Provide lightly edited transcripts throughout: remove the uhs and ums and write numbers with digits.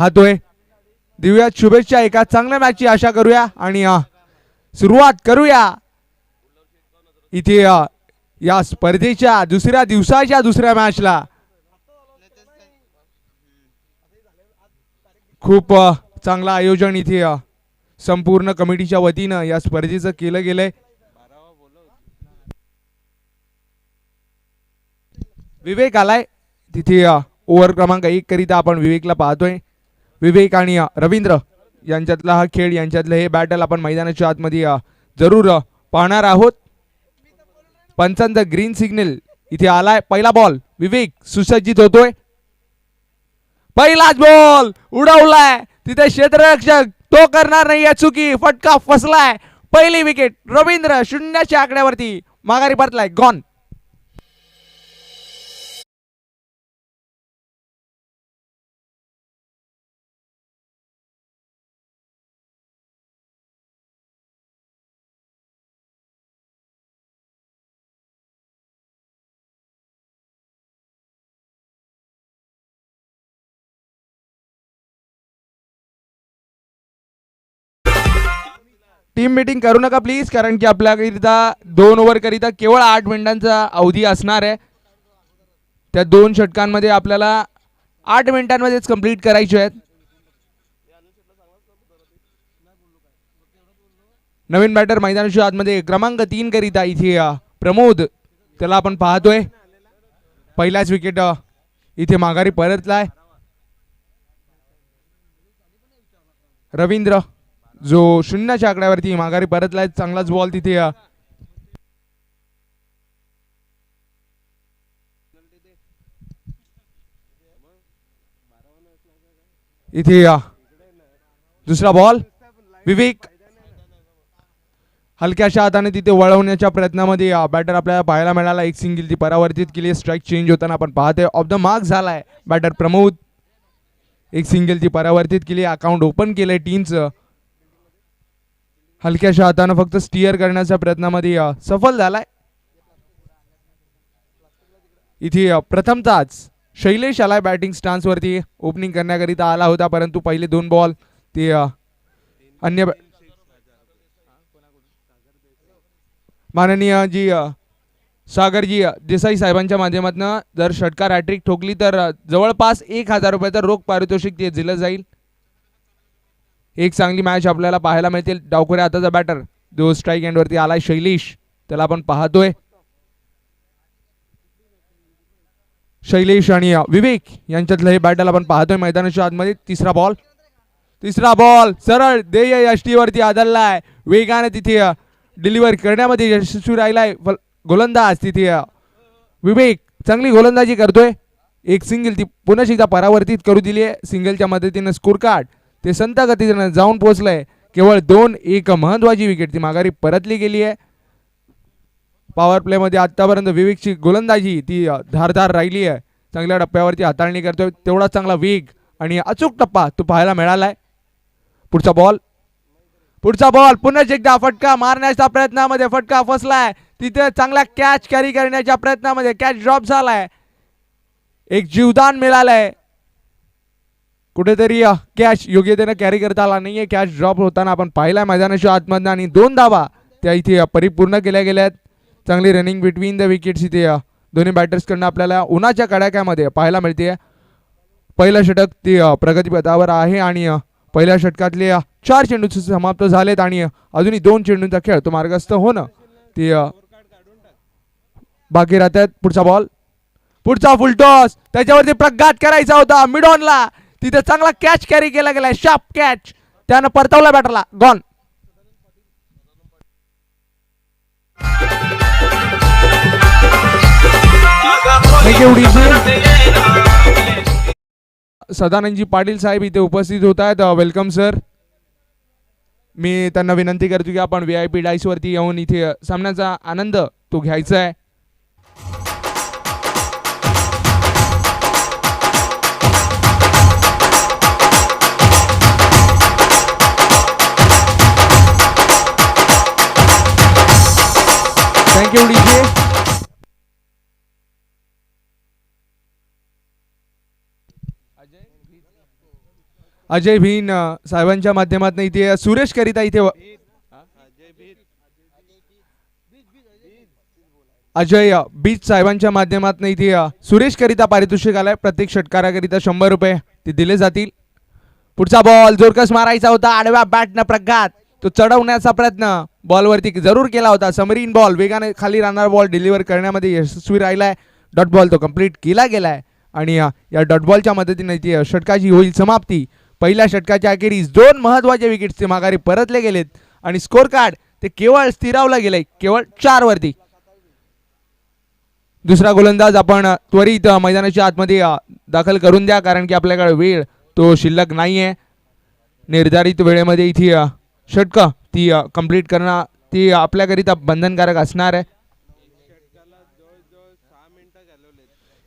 हातोय देऊया शुभेच्छा एका चांगल्या मॅचची आशा करूया आणि सुरुवात करूया इथे या स्पर्धेच्या दुसऱ्या दिवसाच्या दुसऱ्या मॅचला खूप चांगला आयोजन इथे संपूर्ण कमिटीच्या वतीनं या स्पर्धेचं केलं गेलंय. विवेक आलाय तिथे ओव्हर क्रमांक 1 करिता आपण विवेकला पाहतोय. विवेक आणि रवींद्र यांच्यातला हा खेळ यांच्यातलं हे बॅटल आपण मैदानाच्या आतमध्ये जरूर पाहणार आहोत. पंचांचा ग्रीन सिग्नल इथे आलाय. पहिला बॉल विवेक सुसज्जित होतोय. पहिलाच बॉल उडवलाय तिथे क्षेत्ररक्षक तो करणार नाही या चुकी. फटका फसलाय. पहिली विकेट रवींद्र 0च्या आकड्यावरती माघारी परतलाय. गॉन. टीम मीटिंग करू नका प्लीज कारण की आपल्याकरिता 2 ओव्हर करिता केवळ 8 मिनिटांचा अवधी असणार आहे. त्या 2 षटकांमध्ये आपल्याला 8 मिनिटांमध्येच कंप्लीट करायचे आहेत. नवीन बॅटर मैदानाच्या आतमध्ये क्रमांक 3 करिता इथे प्रमोद त्याला आपण पाहतोय. पहिलाच विकेट इथे माघारी परतलाय. रवींद्र जो 0च्या आकड्यावरती माघारी परतलाय. चांगलाच बॉल तिथे इथे दुसरा बॉल विवेक हलक्याशा हाताने तिथे वळवण्याच्या प्रयत्नामध्ये बॅटर आपल्याला पाहायला मिळाला. एक सिंगल ती परावर्तित केली. स्ट्राईक चेंज होताना आपण पाहतोय. ऑफ द मार्क झालाय बॅटर प्रमोद. एक सिंगल ती परावर्तित केली. अकाउंट ओपन केलंय टीमचं. हलक्याशा हाताने फक्त स्टिअर करण्याच्या प्रयत्नामध्ये सफल झालाय. इथे प्रथमताच शैलेश आलाय बॅटिंग स्टान्स वरती. ओपनिंग करण्याकरिता आला होता परंतु पहिले 2 बॉल ते अन्य माननीय जी सागरजी देसाई साहेबांच्या माध्यमातून जर षटकार हॅट्रिक ठोकली तर जवळपास 1000 रुपयाचं रोख पारितोषिक ते दिलं जाईल. एक चांगली मॅच आपल्याला पाहायला मिळतील. डावखुऱ्या हाताचा बॅटर जो स्ट्राईक एंड वरती आलाय शैलेश त्याला आपण पाहतोय. शैलेश आणि विवेक यांच्यातलं हे बॅटल आपण पाहतोय मैदानाच्या आतमध्ये. तिसरा बॉल सरळ देय यष्टीवरती आदळलाय. वेगाने तिथे डिलिव्हर करण्यामध्ये यशस्वी राहिलाय गोलंदाज. तिथे विवेक चांगली गोलंदाजी करतोय. एक सिंगल ती पुन्हा एकदा परावर्तित करू दिली आहे. सिंगलच्या मदतीने स्कोर कार्ड ते संत गतीने जाऊन पोहोचलंय. केवळ 2 एक महत्वाची विकेट ती माघारी परतली गेली आहे. पॉवर प्ले मध्ये आतापर्यंत विवेकची गोलंदाजी ती धारदार राहिली आहे. चांगल्या टप्प्यावरती हाताळणी करतोय. तेवढा चांगला वेग आणि अचूक टप्पा तो पाहायला मिळालाय. पुढचा बॉल पुन्हा एकदा फटका मारण्याच्या प्रयत्नामध्ये फटका फसलाय. तिथे चांगला कॅच कॅरी करण्याच्या प्रयत्नामध्ये कॅच ड्रॉप झालाय. एक जीवदान मिळालंय. कुठेतरी कॅच योग्यतेने कॅरी करता आला नाहीये. कॅच ड्रॉप होताना आपण पाहिला मैदानाच्या आतमधून आणि 2 धावा त्या इथे परिपूर्ण केल्या गेल्यात. चांगली रनिंग बिटवीन द विकेट्स इथे दोन्ही बॅटर्स कडनं आपल्याला उन्हाच्या कडाक्यामध्ये पाहायला मिळते. पहिलं षटक ते प्रगतीपथावर आहे आणि पहिल्या षटकातले 4 चेंडू समाप्त झालेत आणि अजूनही 2 चेंडूंचा खेळ तो मार्गस्थ होणं ते बाकी राहतात. पुढचा फुलटॉस त्याच्यावरती प्रघात करायचा होता मिड ऑनला. तिथे चांगला कॅच कॅरी केला गेलाय. शार्प कॅच त्यानं परतवला बॅटरला. गॉन. सदानंदजी पाटील साहेब इथे उपस्थित होत आहेत. Welcome sir. मी त्यांना विनंती करतो की आपण VIP डाईस वरती येऊन इथे सामन्याचा आनंद तो घ्यायचा आहे. Thank you DJ. अजय भीन साहेबांच्या माध्यमातून इथे सुरेश करिता इथे अजय बीच साहेबांच्या माध्यमातून इथे सुरेश करिता पारितोषिक आलाय. प्रत्येक षटकाराकरिता 100 रुपये ते दिले जातील. पुढचा बॉल जोरकस मारायचा होता आडव्या बॅटनं प्रघात तो चढवण्याचा प्रयत्न बॉलवरती जरूर केला होता. समरीन बॉल वेगाने खाली राहणार बॉल डिलिव्हर करण्यामध्ये यशस्वी राहिलाय. डॉट बॉल तो कंप्लीट केला गेलाय आणि या डॉट बॉलच्या मदतीने ती षटकाची होईल समाप्ती. पहिल्या षटकाच्या अखेरीस 2 महत्त्वाचे विकेट्स ते माघारी परतले गेलेत आणि स्कोर कार्ड ते केवळ स्थिरावलं गेलंय केवळ 4 वरती. दुसरा गोलंदाज आपण त्वरित मैदानाच्या आतमध्ये दाखल करून द्या कारण की आपल्याकडे वेळ तो शिल्लक नाहीये. निर्धारित वेळेमध्ये इथे षटक ती कंप्लीट करणं ती आपल्याकरिता बंधनकारक असणार आहे.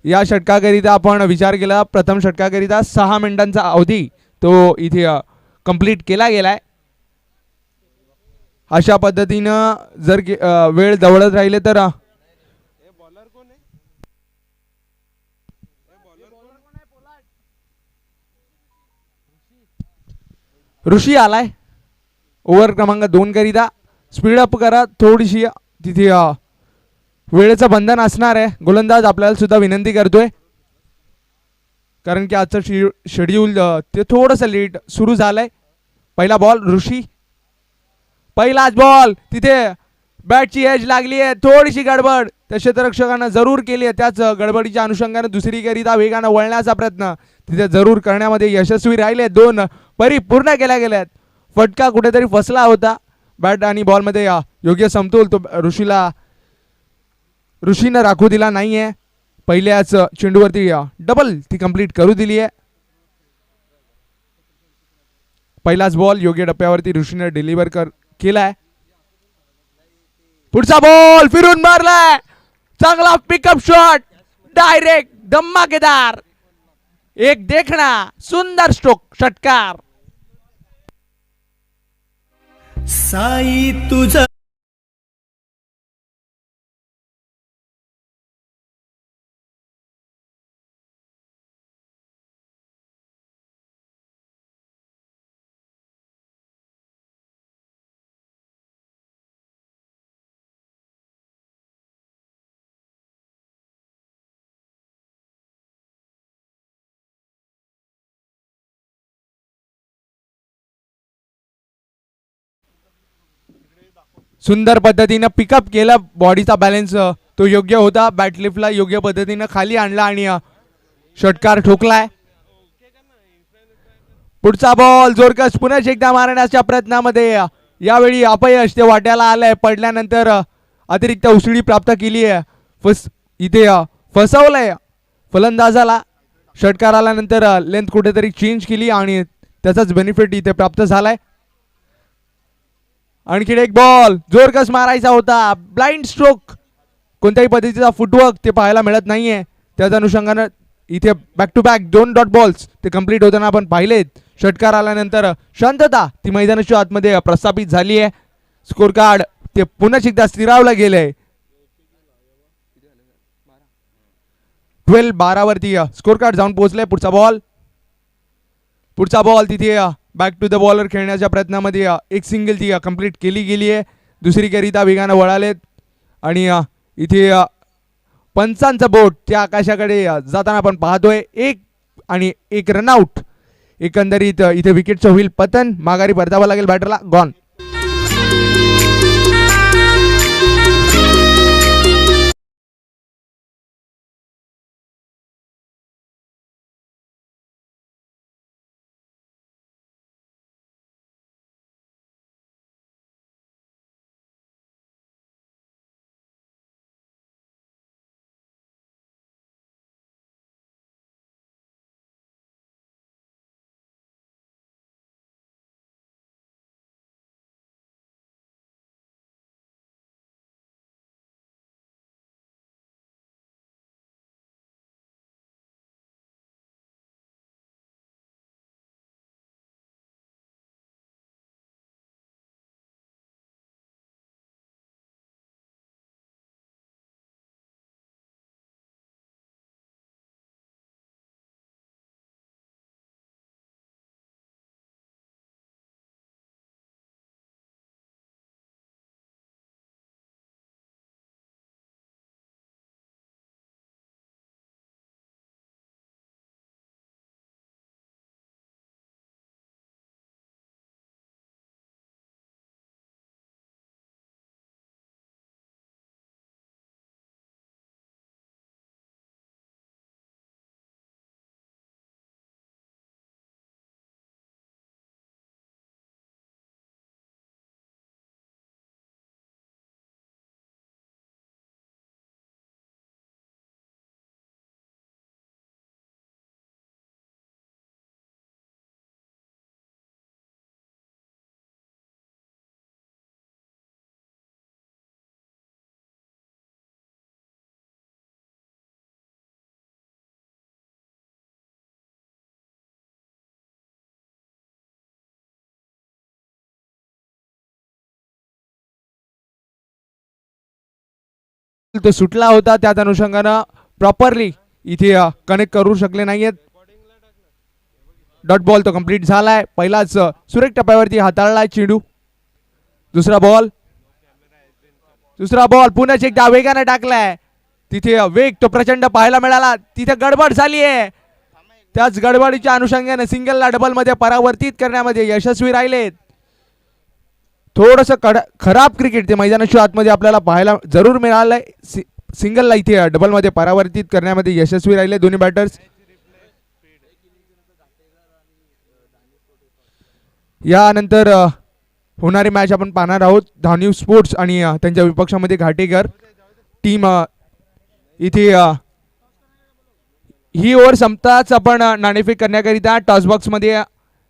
या षटकाकरिता आपण विचार केला प्रथम षटकाकरिता 6 मिनिटांचा अवधी तो इथे कंप्लीट केला गेलाय. अशा पद्धतीनं जर वेळ जवळच राहिले तर ऋषी आलाय ओव्हर क्रमांक 2 करिता. स्पीड अप करा थोडीशी तिथे वेळेचं बंधन असणार आहे. गोलंदाज आपल्याला सुद्धा विनंती करतोय कारण की आजचं शेड्यूल ते थोडंसं लेट सुरू झालंय. पहिला बॉल ऋषी पहिलाच बॉल तिथे बॅटची एज लागली आहे थोडीशी गडबड त्या क्षेत्ररक्षकांना जरूर केली आहे. त्याच गडबडीच्या अनुषंगाने दुसरीकरिता वेगानं वळण्याचा प्रयत्न तिथे जरूर करण्यामध्ये यशस्वी राहिले. 2 परी पूर्ण केल्या गेल्यात. फटका कुठेतरी फसला होता बॅट आणि बॉलमध्ये योग्य समतोल तो ऋषीनं राखू दिला नाहीये. पहिल्याच चेंडूवरती डबल ती कंप्लीट करू दिली आहे. पहिलाच बॉल योग्य टप्प्यावरती ऋषीने डिलिव्हर केलाय. पुढचा बॉल फिरून मारलाय चांगला पिकअप शॉट डायरेक्ट धमाकेदार एक देखना सुंदर स्ट्रोक षटकार. साई तुझ सुंदर पद्धतीने पिकअप केला बॉडीचा बॅलन्स तो योग्य होता. बॅटलिफ्टला योग्य पद्धतीने खाली आणला आणि षटकार ठोकलाय. पुढचा बॉल जोरकस पुन्हा एकदा मारण्याच्या प्रयत्नामध्ये यावेळी अपयश ते वाट्याला आलंय. पडल्यानंतर अतिरिक्त उसळी प्राप्त केली आहे. इथे फसवलंय फलंदाजाला. षटकार आल्यानंतर लेंथ कुठेतरी चेंज केली आणि त्याचाच बेनिफिट इथे प्राप्त झालाय. आणखी एक बॉल जोरकस मारायचा होता ब्लाइंड स्ट्रोक कोणत्याही पद्धतीचा फुटवर्क ते पाहायला मिळत नाहीये. त्याच अनुषंगाने इथे back to back 2 dot balls ते कंप्लीट होताना आपण पाहिलेत. षटकार आल्यानंतर शांतता ती मैदानाच्या आतमध्ये प्रस्थापित झाली आहे. स्कोर कार्ड ते पुन्हा एकदा स्थिरावलं गेलंय. 12 वरती स्कोर कार्ड जाऊन पोहोचलाय. पुढचा बॉल तिथे बॅक टू द बॉलर खेळण्याच्या प्रयत्नामध्ये एक सिंगल ती कंप्लीट केली गेली आहे. दुसरीकरिता वेगानं वळालेत आणि इथे पंचांचं बोट त्या आकाशाकडे जाताना आपण पाहतोय. एक रनआउट एकंदरीत इथे विकेटचं होईल पतन. माघारी परतावं लागेल बॅटरला. गॉन. तो सुटला होता, त्याच अनुषंगानं प्रॉपरली इथे कनेक्ट करू शकले नाहीयेत. डॉट बॉल तो कंप्लीट झालाय. पहिलाच सुरेख टप्प्यावरती हाताळलाय चेंडू. दुसरा बॉल पुन्हा एकदा वेगाने टाकलाय. तिथे वेग तो प्रचंड पाहायला मिळाला. तिथे गडबड झाली आहे. त्याच गडबडीच्या अनुषंगाने सिंगलला डबल मध्ये परावर्तित करण्यामध्ये यशस्वी राहिलेत. थोडस खराब क्रिकेट ते मैदानाच्या आतमध्ये आपल्याला पाहायला जरूर मिळालंय. सिंगलला इथे डबल मध्ये परावर्तित करण्यामध्ये यशस्वी राहिले दोन्ही बॅटर्स. यानंतर होणारी मॅच आपण पाहणार आहोत. धावनीव स्पोर्ट्स आणि त्यांच्या विपक्षामध्ये घाटेकर टीम. इथे ही ओव्हर संपताच आपण नाणेफेक करण्याकरिता टॉस बॉक्स मध्ये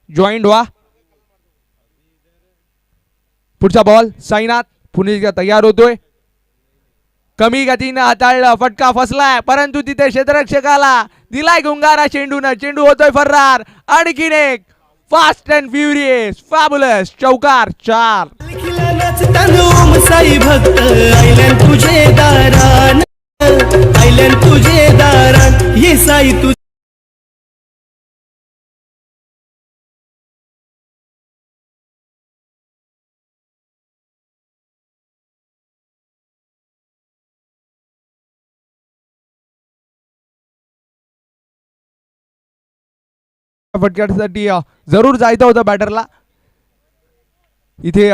जॉईंट व्हा. पुढचा बॉल साईनाथ पुणे तयार होतोय. कमी गतीनं हाताळलं. फटका फसलाय परंतु तिथे क्षेत्ररक्षकाला दिलाय गुंगारा चेंडून. चेंडू होतोय फरार. आणखीन एक फास्ट अँड फ्युरियस फॅब्युलस चौकार 4. साई भक्त आयलंड तुझे दारान, आयलंड तुझे दारान, ये साई तू फटक्यासाठी जरूर जायचं होतं बॅटरला. इथे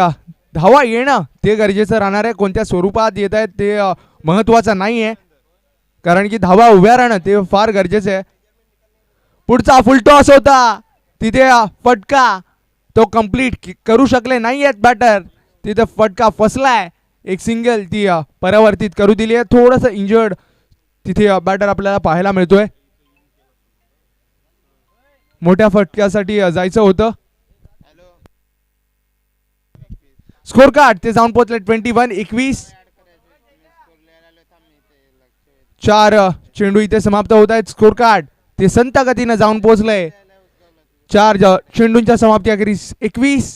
धावा येणं ते गरजेचं राहणार आहे. कोणत्या स्वरूपात येत आहेत ते महत्वाचं नाही आहे, कारण की धावा उभ्या राहणं ते फार गरजेचं आहे. पुढचा फुलटॉस होता. तिथे फटका तो कंप्लीट करू शकले नाही आहेत बॅटर. तिथे फटका फसलाय. एक सिंगल ती परावर्तित करू दिली आहे. थोडंसं इंजर्ड तिथे बॅटर आपल्याला पाहायला मिळतोय. मोठ्या फटक्यासाठी जायचं होतं. स्कोर कार्ड ते जाऊन पोहोचले 21-21. 4 चेंडू इथे समाप्त होत आहेत. स्कोर कार्ड ते संत गतीनं जाऊन पोहोचलंय. 4 चेंडूंच्या समाप्ती अखेरीस 21.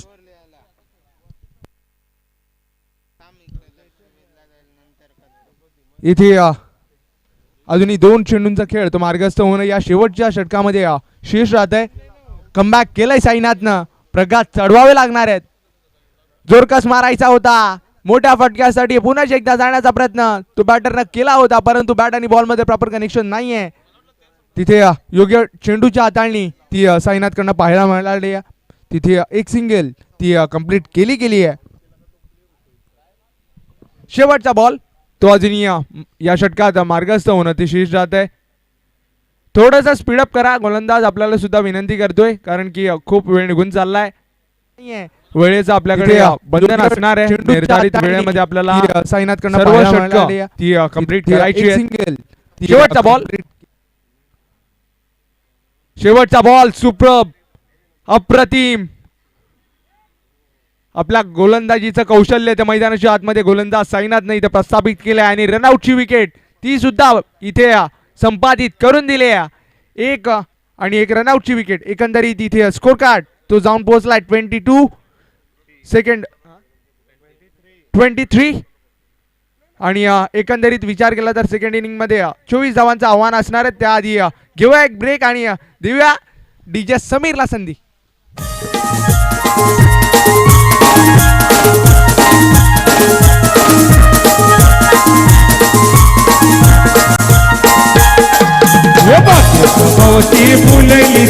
इथे अजूनही 2 चेंडूंचा खेळ तो मार्गस्थ होणं या शेवटच्या षटकामध्ये शेष राहत आहे. कमबॅक केलंय साईनाथनं. प्रघात चढवावे लागणार आहेत. जोरकस मारायचा होता. मोठ्या फटक्यासाठी पुन्हा एकदा जाण्याचा प्रयत्न तो बॅटरनं केला होता, परंतु बॅट आणि बॉल मध्ये प्रॉपर कनेक्शन नाहीये. तिथे योग्य चेंडूच्या हाताळणी ती साईनाथकडनं पाहायला मिळाली. तिथे एक सिंगल ती कंप्लीट केली आहे. शेवटचा बॉल तो अजूनही या षटकात मार्गस्थ होणं ते शेष राहत आहे. थोडंसं स्पीडअप करा गोलंदाज आपल्याला सुद्धा विनंती करतोय, कारण की खूप वेळ निघून चाललाय. वेळेचं आपल्याकडे बंधन असणार आहे. निर्धारित वेळेमध्ये आपल्याला साईनाथकडनं सर्व षटकं ती कंप्लीट करायची आहे. शेवटचा बॉल सुप्रभ अप्रतिम. आपल्या गोलंदाजीचं कौशल्य त्या मैदानाच्या आतमध्ये गोलंदाज साईनाथने इथे प्रस्थापित केले आणि रनआउटची विकेट ती सुद्धा इथे संपादित करून दिली. एक आणि एक रनआउटची विकेट. एकंदरीत इथे स्कोर कार्ड तो जाऊन पोहोचलाय 23 आणि एकंदरीत विचार केला तर सेकंड इनिंग मध्ये 24 धावांचं आव्हान असणार आहे. त्याआधी घेऊया एक ब्रेक आणि देऊया डीजे समीरला संधी. फुलली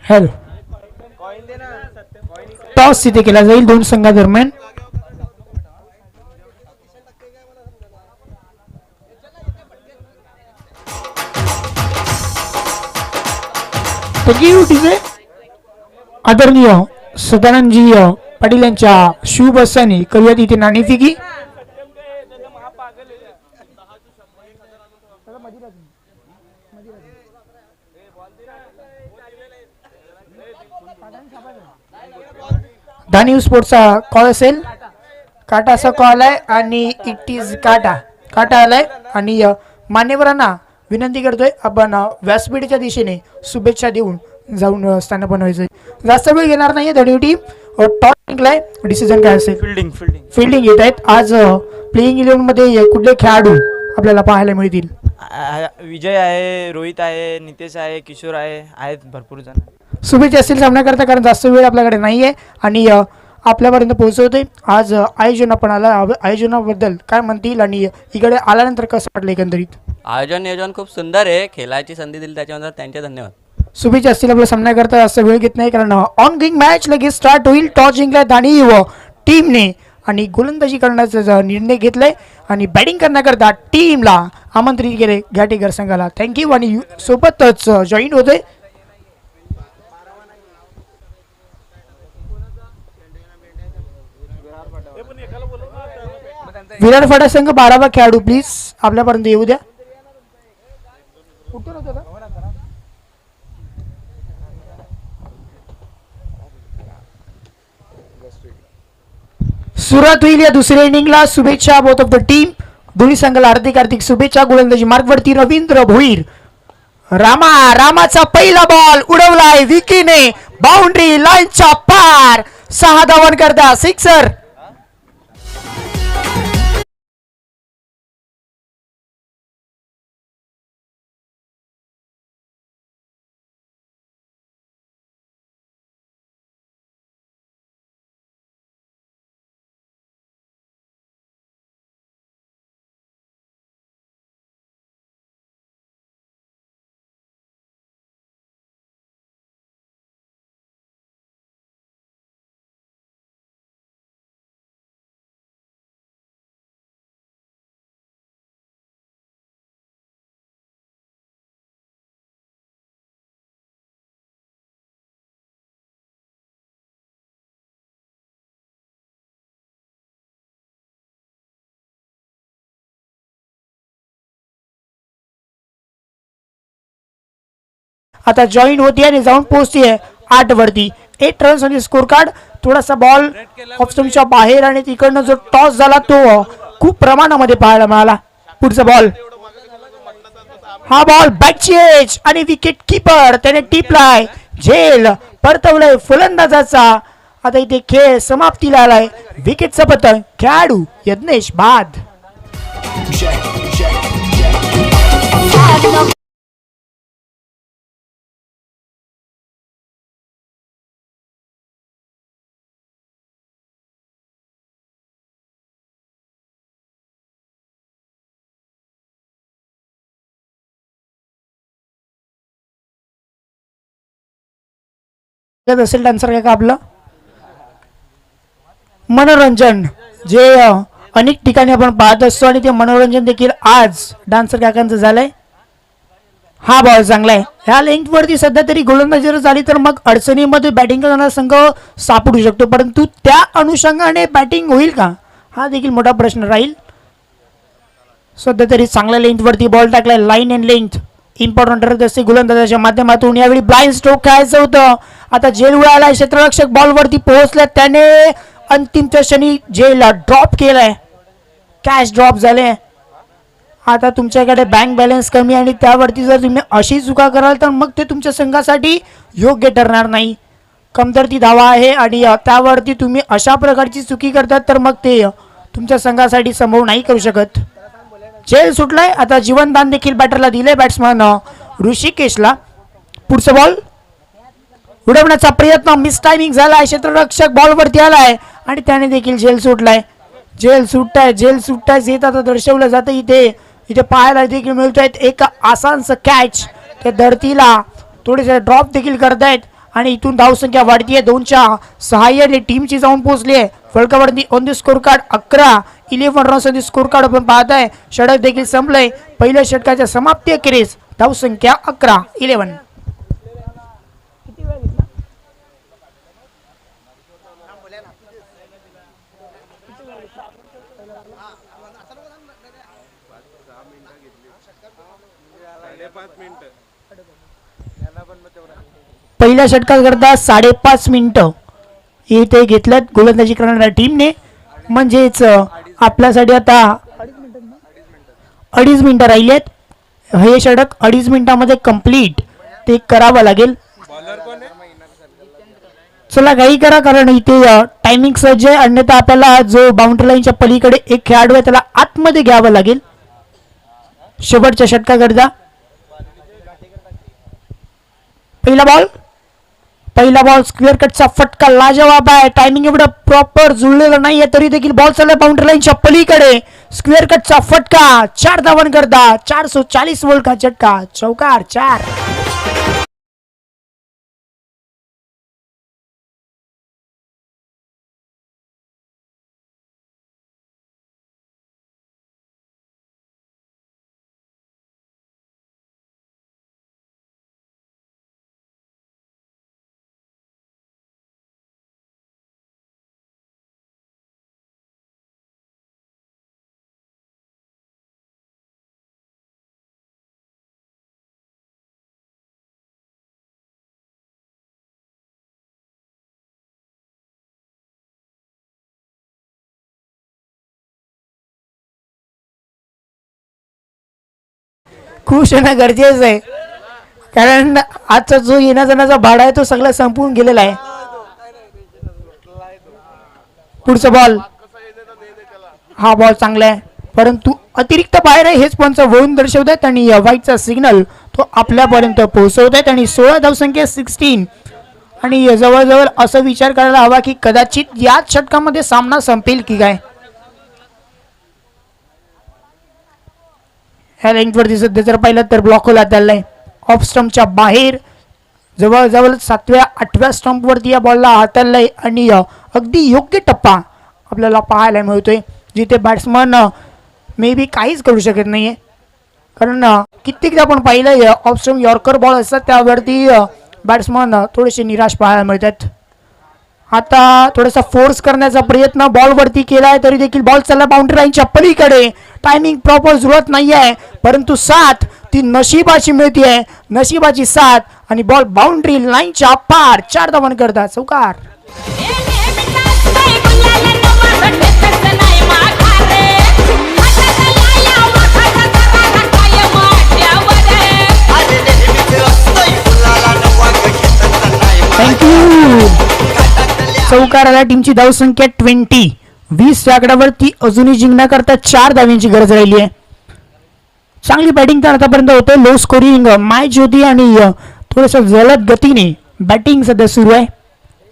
हॅलो, टॉस तिथे केला जाईल दोन संघादरम्यान. आदरणीय सदानंदजी पाटील यांच्या शुभ हस्ताने करूयात इथे नाणेफेकी. धानी स्पोर्ट्सचा कॉल असेल, काटाचा कॉल आहे आणि इट इज काटा आलाय. आणि मान्यवरांना विनंती करतोय आपण व्यासपीठाच्या दिशेने शुभेच्छा देऊन जाऊन स्थान बनवायचंय. जास्त वेळ घेणार नाहीये. धन्यवाद टीम. टॉस जिंकलाय. डिसिजन काय असेल? फिल्डिंग येत आहेत. आज प्लेइंग 11 मध्ये कुठले खेळाडू आपल्याला पाहायला मिळतील? विजय आहे, रोहित आहे, नितेश आहे, किशोर आहे, आहेत भरपूर जण. शुभेच्छा असतील सामन्याकरता, कारण जास्त वेळ आपल्याकडे नाहीये आणि आपल्यापर्यंत पोहोचवतोय. आज आयोजन आपण आयोजनाबद्दल काय म्हणतील आणि इकडे आल्यानंतर कसं वाटलं एकंदरीत? नियोजन खूप सुंदर आहे. खेळायची संधी दिली त्याच्यानंतर त्यांचे धन्यवाद. शुभेच्छा असतील आपल्या सामन्याकरता. जास्त वेळ घेत नाही कारण ऑन गोइंग मॅच लगेच स्टार्ट होईल. टॉस जिंकलाय दानी टीमने आणि गोलंदाजी करण्याचा निर्णय घेतलाय आणि बॅटिंग करण्याकरता टीमला आमंत्रित केले घाटेकर संघाला. थँक्यू. आणि सोबतच जॉईन होतोय विराट फाटा संघ. 12वा खेळाडू प्लीज आपल्यापर्यंत येऊ द्या. सुरुवात होईल या दुसऱ्या इनिंगला. शुभेच्छा बोथ ऑफ द टीम. दोन्ही संघाला हार्दिक शुभेच्छा. गोलंदाजी मार्गवरती रवींद्र भोईर. रामाचा पहिला बॉल उडवलाय विकीने. बाउंड्री लाईनच्या पार. 6 धावन करता सिक्सर. आता जॉईन होती आणि जाऊन पोहोचतीये 8 वरती. 8 रन्स आणि स्कोर कार्ड. थोडासा बॉल ऑप्शनच्या बाहेर आणि तिकडनं जो टॉस झाला तो खूप प्रमाणामध्ये पाहायला मिळाला. पुढचा बॉल, हा बॉल बॅकची एज आणि विकेट किपर त्याने टिपलाय. झेल परतवलंय फलंदाजाचा. आता इथे खेळ समाप्तीला आलाय. विकेटचा पतंग खेळाडू यज्ञेश बाद. असेल डान्सर का आपलं मनोरंजन जे अनेक ठिकाणी आपण पाहत असतो आणि ते मनोरंजन देखील आज डान्सर काकांचं झालंय. हा बॉल चांगलाय. ह्या लेंथ वरती सध्या तरी गोलंदाजी जर झाली तर मग अडचणीमध्ये बॅटिंग करणारा संघ सापडू शकतो, परंतु त्या अनुषंगाने बॅटिंग होईल का हा देखील मोठा प्रश्न राहील. सध्या तरी चांगल्या लेंथ वरती बॉल टाकलाय. लाईन अँड लेंथ इम्पॉर्टंट ठरत असते गोलंदाजाच्या माध्यमातून. यावेळी ब्लाइंड स्ट्रोक खेळायचं होतं. आता जेल उडाला. क्षेत्ररक्षक बॉल वरती पोहोचला. त्याने अंतिम क्षणी जेल ड्रॉप केलाय. कॅश ड्रॉप झाले. आता तुमच्याकडे बँक बॅलन्स कमी आणि त्यावरती जर तुम्ही अशी चुका कराल तर मग ते तुमच्या संघासाठी योग्य ठरणार नाही. कमतरती धावा आहे आणि त्यावरती तुम्ही अशा प्रकारची चुकी करतात तर मग ते तुमच्या संघासाठी संभव नाही करू शकत. जेल सुटलाय. आता जीवनदान देखील बॅटरला दिले बॅट्समन ऋषिकेशला. पुढचा बॉल उडवण्याचा प्रयत्न मिस टायमिंग झालाय. क्षेत्ररक्षक बॉलवरती आलाय आणि त्याने देखील जेल सुटलाय. जेल सुटताय येत आता दर्शवलं जातं. इथे पाहायला देखील मिळत आहेत एक आसानचं कॅच. त्या धरतीला थोडेसे ड्रॉप देखील करतायत आणि इथून धावसंख्या वाढतीये. 2च्या सहाय्याने टीमची जाऊन पोहोचली आहे फलकावरती. On the scorecard 11 runs on the scorecard आपण पाहताय. षटक देखील संपलंय. पहिल्या षटकाच्या समाप्ती अखेरीस धावसंख्या 11. पहिल्या षटकाकरता 5.5 मिनिटं इथे घेतल्यात गोलंदाजी करणाऱ्या टीमने. म्हणजेच आपल्यासाठी आता 2.5 मिनिटं राहिलेत. हे षटक 2.5 मिनिटामध्ये कंप्लीट ते करावं लागेल. चला काही करा, कारण इथे टायमिंग सज्ज आहे. अन्यथा आपल्याला जो बाउंड्री लाईनच्या पलीकडे एक खेळाडू आहे त्याला आतमध्ये घ्यावं लागेल शेवटच्या षटकाकरता. पहिला बॉल स्क्वेअर कटचा फटका लाजवाब आहे. टायमिंग एवढं प्रॉपर जुळलेलं नाहीये तरी देखील बॉल चाललाय बाउंड्री लाईनच्या पलीकडे. स्क्वेअर कटचा फटका 4 धावन करता. 440 वोल्ट का झटका. चौकार 4. खुश होणं गरजेचं आहे, कारण आजचा जो येण्या जाण्याचा भाडा आहे तो सगळा संपून गेलेला आहे. पुढचा बॉल, हा बॉल चांगला आहे परंतु अतिरिक्त बाहेर आहे हेच पंच वळून दर्शवत आहेत आणि व्हाईटचा सिग्नल तो आपल्यापर्यंत पोहोचवत आहेत. आणि 16 धावसंख्या 16. आणि जवळजवळ असं विचार करायला हवा की कदाचित याच षटकामध्ये सामना संपेल की काय. ह्या लेंथवरती सध्या जर पाहिलं तर ब्लॉक होला चाललाय ऑफ स्टंपच्या बाहेर. जवळजवळ 7व्या-8व्या स्टंपवरती या बॉलला हाताळलाय आणि अगदी योग्य टप्पा आपल्याला पाहायला मिळतोय जिथे बॅट्समन मे बी काहीच करू शकत नाहीये. कारण कित्येकदा आपण पाहिलं ऑफ स्टंप यॉर्कर बॉल असतात त्यावरती बॅट्समन थोडेसे निराश पाहायला मिळतात. आता थोडासा फोर्स करण्याचा प्रयत्न बॉलवरती केला आहे तरी देखील बॉल चालला बाउंड्री लाईनच्या पलीकडे. टायमिंग प्रॉपर जुळत नाही आहे परंतु साथ ती नशिबाची मिळते आहे, नशिबाची साथ. आणि बॉल बाउंड्री लाईनच्या पार 4 धावन करतात. चौकार. थँक्यू. चौकाराला टीमची धावसंख्या 20 आकड्यावरती अजूनही जिंकण्याकरता 4 धावांची गरज राहिली आहे. चांगली बॅटिंग तर आतापर्यंत होते. लो स्कोरिंग मॅच होती आणि थोडंसं जलद गतीने बॅटिंग सध्या सुरू आहे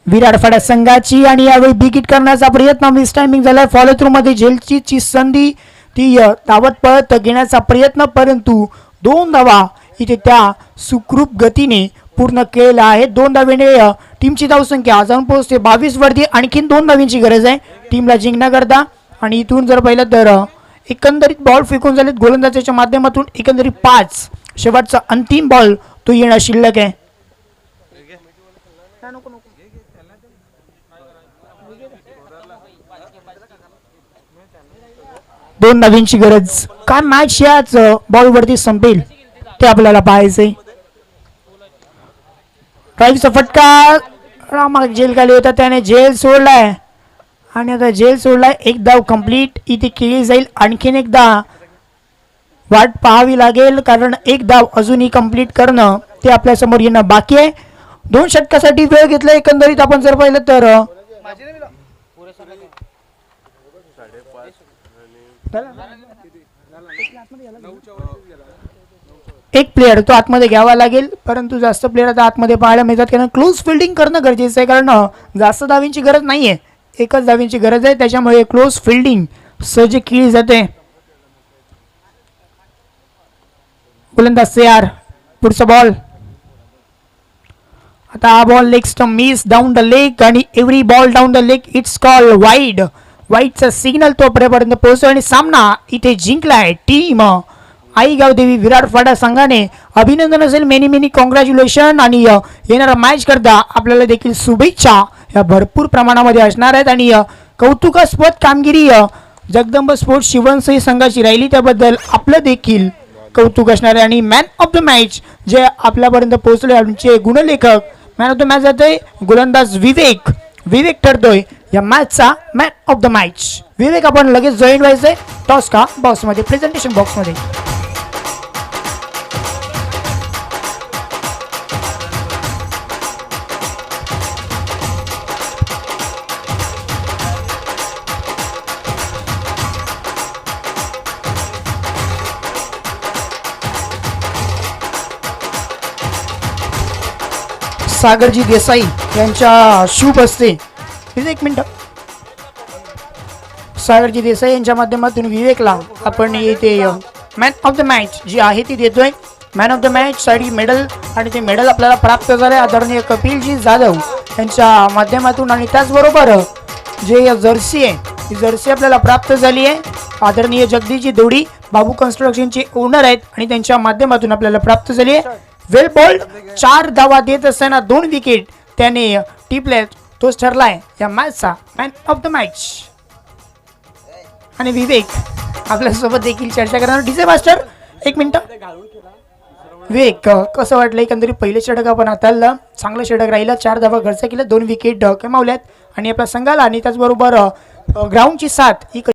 विराट फाडा संघाची. आणि यावेळी बिग हिट करण्याचा प्रयत्न मिस टायमिंग झालाय. फॉलो थ्रू मध्ये झेलची संधी ती धावत पळत घेण्याचा प्रयत्न परंतु 2 धावा इथे त्या सुखरूप गतीने पूर्ण केलेला आहे. 2 धावेने टीमची धावसंख्या जाऊन पोहोचते 22 वरती. आणखीन 2 धावांची गरज आहे टीमला जिंकण्याकरता. आणि इथून जर पाहिलं तर एकंदरीत बॉल फेकून झालेत गोलंदाजाच्या माध्यमातून एकंदरीत 5. शेवटचा अंतिम बॉल तो येणं शिल्लक आहे. दोन धावांची गरज. काय मॅच याच बॉलवरती संपेल ते आपल्याला पाहायचंय. ड्राईव्हचा फटका माग जेल खाली होता त्याने जेल सोडलाय आणि आता जेल सोडलाय. 1 धाव कंप्लीट इथे केली जाईल. आणखीन एकदा वाट पाहावी लागेल कारण 1 धाव अजूनही कंप्लीट करणं ते आपल्या समोर येणं बाकी आहे. 2 षटकासाठी वेळ घेतला एकंदरीत आपण जर पाहिलं तर एक प्लेयर तो आतमध्ये घ्यावा लागेल परंतु जास्त प्लेयर आता आतमध्ये पाहायला मिळतात कारण क्लोज फिल्डिंग करणं गरजेचं आहे. कारण जास्त धावींची गरज नाहीये, 1च धावींची गरज आहे त्याच्यामुळे क्लोज फिल्डिंग सहज केली जाते. गोलंदाज तयार. पुढचा बॉल आता हा ball leg stump miss down the leg आणि every ball down the leg it's call wide. वाईडचा सिग्नल तो पर्यंत पोहोचतो आणि सामना इथे जिंकलाय टीम आई गावदेवी विराटवाडा संघाने. अभिनंदन असेल, मेनी मेनी कॉंग्रॅच्युलेशन. आणि येणारा मॅच करता आपल्याला देखील शुभेच्छा या भरपूर प्रमाणामध्ये असणार आहेत. आणि कौतुकास्पद कामगिरी जगदंब स्पोर्ट्स शिवणसई संघाची राहिली, त्याबद्दल आपलं देखील कौतुक असणार आहे. आणि मॅन ऑफ द मॅच जे आपल्यापर्यंत पोहोचले आमचे गुणलेखक, मॅन ऑफ द मॅच जातोय गोलंदाज विवेक. विवेक ठरतोय या मॅचचा मॅन ऑफ द मॅच. विवेक आपण लगेच जॉईन व्हायचंय टॉस का बॉक्समध्ये, प्रेझेंटेशन बॉक्समध्ये. सागरजी देसाई यांच्या शुभ हस्ते, एक मिनिट, सागरजी देसाई यांच्या माध्यमातून विवेकला आपण इथे मॅन ऑफ द मॅच जी आहे ती देतोय. मॅन ऑफ द मॅच साठी मेडल, आणि ते मेडल आपल्याला प्राप्त झाले आदरणीय कपिलजी जाधव यांच्या माध्यमातून. आणि त्याचबरोबर जे जर्सी आहे ती जर्सी आपल्याला प्राप्त झाली आहे आदरणीय जगदीशजी दोडी, बाबू कन्स्ट्रक्शनचे ओनर आहेत, आणि त्यांच्या माध्यमातून आपल्याला प्राप्त झाली आहे. वेल बॉल्ड 4 धावा देत असताना 2 विकेट त्याने टिपल्यात, तोच ठरलाय या मॅचचा मॅन ऑफ द मॅच. आणि विवेक आपल्यासोबत देखील चर्चा करणार. डीजे मास्टर एक मिनिट. विवेक कसं वाटलं एकंदरीत पहिले षटक आपण हाताळलं, चांगलं षटक राहिलं, 4 धावा खर्च केल्या, 2 विकेट कमावल्यात आणि आपल्या संघाला आणि त्याचबरोबर ग्राउंडची साथ ही